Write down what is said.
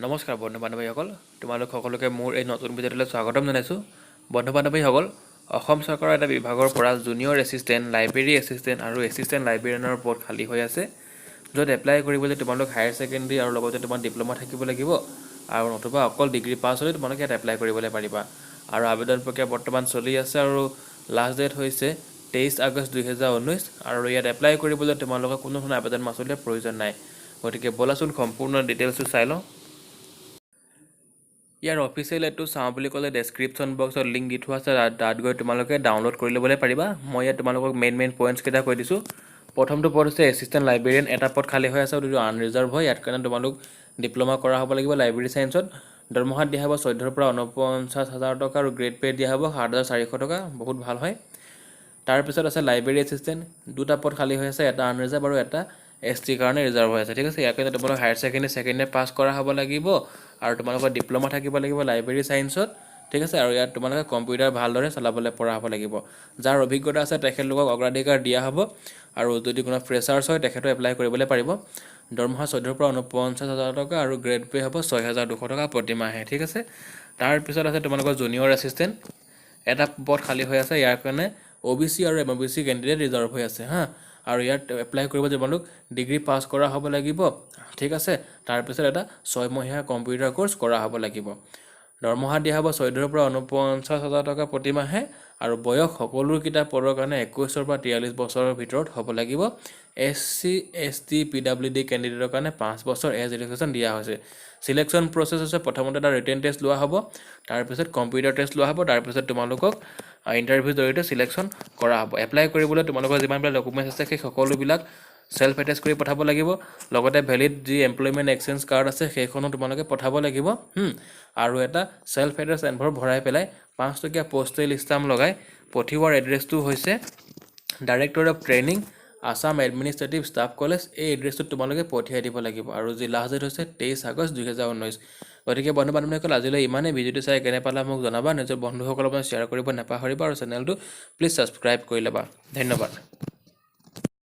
নমস্কাৰ বন্ধু বান্ধৱীসকল, তোমালোক সকলোকে মোৰ এই নতুন ভিডিঅ'টোলৈ স্বাগতম জনাইছোঁ। বন্ধু বান্ধৱীসকল, অসম চৰকাৰৰ এটা বিভাগৰ পৰা জুনিয়ৰ এছিষ্টেণ্ট, লাইব্ৰেৰী এছিষ্টেণ্ট আৰু এছিষ্টেণ্ট লাইব্ৰেৰিয়ানৰ পদ খালী হৈ আছে, য'ত এপ্লাই কৰিবলৈ তোমালোক হায়াৰ ছেকেণ্ডেৰী আৰু লগতে তোমাৰ ডিপ্ল'মা থাকিব লাগিব আৰু নতুবা অকল ডিগ্ৰী পাছ হ'লে তোমালোকে ইয়াত এপ্লাই কৰিবলৈ পাৰিবা। আৰু আবেদন প্ৰক্ৰিয়া বৰ্তমান চলি আছে আৰু লাষ্ট ডেট হৈছে 23 আগষ্ট 2019 আৰু ইয়াত এপ্লাই কৰিবলৈ তোমালোকৰ কোনো ধৰণৰ আবেদন মাচুলৰ প্ৰয়োজন নাই। গতিকে ব'লাচোন সম্পূৰ্ণ ডিটেইলছটো চাই লওঁ। ইয়াৰ অফিচিয়েল এডটো চাওঁ বুলি ক'লে ডেছক্ৰিপশ্যন বক্সত লিংক দি থোৱা আছে, তাত গৈ তোমালোকে ডাউনলোড কৰি ল'বলৈ পাৰিবা। মই ইয়াত তোমালোকক মেইন পইণ্টছকেইটা কৈ দিছোঁ। প্ৰথমটো পদ হৈছে এছিষ্টেণ্ট লাইব্ৰেৰিয়ান, এটা পদ খালী হৈ আছে আৰু যিটো আনৰিজাৰ্ভ হয়। ইয়াত কাৰণে তোমালোক ডিপ্ল'মা কৰা হ'ব লাগিব লাইব্ৰেৰী ছায়েন্সত। দৰমহাত দিয়া হ'ব 14,000 পৰা 49,000 টকা আৰু গ্ৰেড পে' দিয়া হ'ব 7,400 টকা, বহুত ভাল হয়। তাৰপিছত আছে লাইব্ৰেৰী এছিষ্টেণ্ট, দুটা পদ খালী হৈ আছে, এটা আনৰিজাৰ্ভ আৰু এটা ST কাৰণে ৰিজাৰ্ভ হৈ আছে, ঠিক আছে। ইয়াৰ কাৰণে তোমালোক হায়াৰ ছেকেণ্ডেৰী ছেকেণ্ড ইয়েৰ পাছ কৰা হ'ব লাগিব আৰু তোমালোকৰ ডিপ্ল'মা থাকিব লাগিব লাইব্ৰেৰী ছায়েন্সত, ঠিক আছে। আৰু ইয়াত তোমালোকে কম্পিউটাৰ ভালদৰে চলাবলৈ পৰা হ'ব লাগিব। যাৰ অভিজ্ঞতা আছে তেখেতলোকক অগ্ৰাধিকাৰ দিয়া হ'ব আৰু যদি কোনো ফ্ৰেছাৰ্ছ হয় তেখেতো এপ্লাই কৰিবলৈ পাৰিব। দৰমহা 14,000 পৰা 49,000 টকা আৰু গ্ৰেড পে' হ'ব 6,200 টকা প্ৰতিমাহে, ঠিক আছে। তাৰপিছত আছে তোমালোকৰ জুনিয়ৰ এছিষ্টেণ্ট, এটা পদ খালী হৈ আছে। ইয়াৰ কাৰণে OBC আৰু MOBC কেণ্ডিডেট ৰিজাৰ্ভ হৈ আছে হা। আৰু ইয়াত এপ্লাই কৰিব তোমালোক ডিগ্ৰী পাছ কৰা হ'ব লাগিব, ঠিক আছে। তাৰপিছত এটা 6 মহীয়া কম্পিউটাৰ কোৰ্চ কৰা হ'ব লাগিব। দৰমহা দিয়া হ'ব 14,000 পৰা 49,000 টকা প্ৰতিমাহে আৰু বয়স সকলোকেইটা পদৰ কাৰণে 21 পৰা 43 বছৰৰ ভিতৰত হ'ব লাগিব। SC ST PWD কেণ্ডিডেটৰ কাৰণে 5 বছৰ এজ এডুকেশ্যন দিয়া হৈছে। চিলেকশ্যন প্ৰচেছ হৈছে প্ৰথমতে এটা ৰিটেন টেষ্ট লোৱা হ'ব, তাৰপিছত কম্পিউটাৰ টেষ্ট লোৱা হ'ব, তাৰপিছত তোমালোকক ইণ্টাৰভিউৰ জৰিয়তে চিলেকশ্যন কৰা হ'ব। এপ্লাই কৰিবলৈ তোমালোকৰ যিমানবিলাক ডকুমেণ্টছ আছে সেই সকলোবিলাক চেল্ফ এটেষ্ট কৰি পঠাব লাগিব। লগতে ভেলিড যি এমপ্লয়মেণ্ট এক্সচেঞ্জ কাৰ্ড আছে সেইখনো তোমালোকে পঠাব লাগিব আৰু এটা চেল্ফ এড্ৰেছ এনভলপ ভৰাই পেলাই 5 টকীয়া পষ্টেল ষ্টাম্প লগাই পঠিওৱাৰ এড্ৰেছটো হৈছে director of training, Assam administrative staff college. এই এড্ৰেছটোত তোমালোকে পঠিয়াই দিব লাগিব আৰু যি লাষ্ট ডেট হৈছে 23 আগষ্ট 2019। গতিকে বন্ধু বান্ধৱীসকল, আজিলৈ ইমানেই। ভিডিঅ'টো চাই কেনে পালা মোক জনাবা, নিজৰ বন্ধুসকলৰ লগত শ্বেয়াৰ কৰিব নাপাহৰিবা আৰু চেনেলটো প্লিজ ছাবস্ক্ৰাইব কৰি ল'বা। ধন্যবাদ।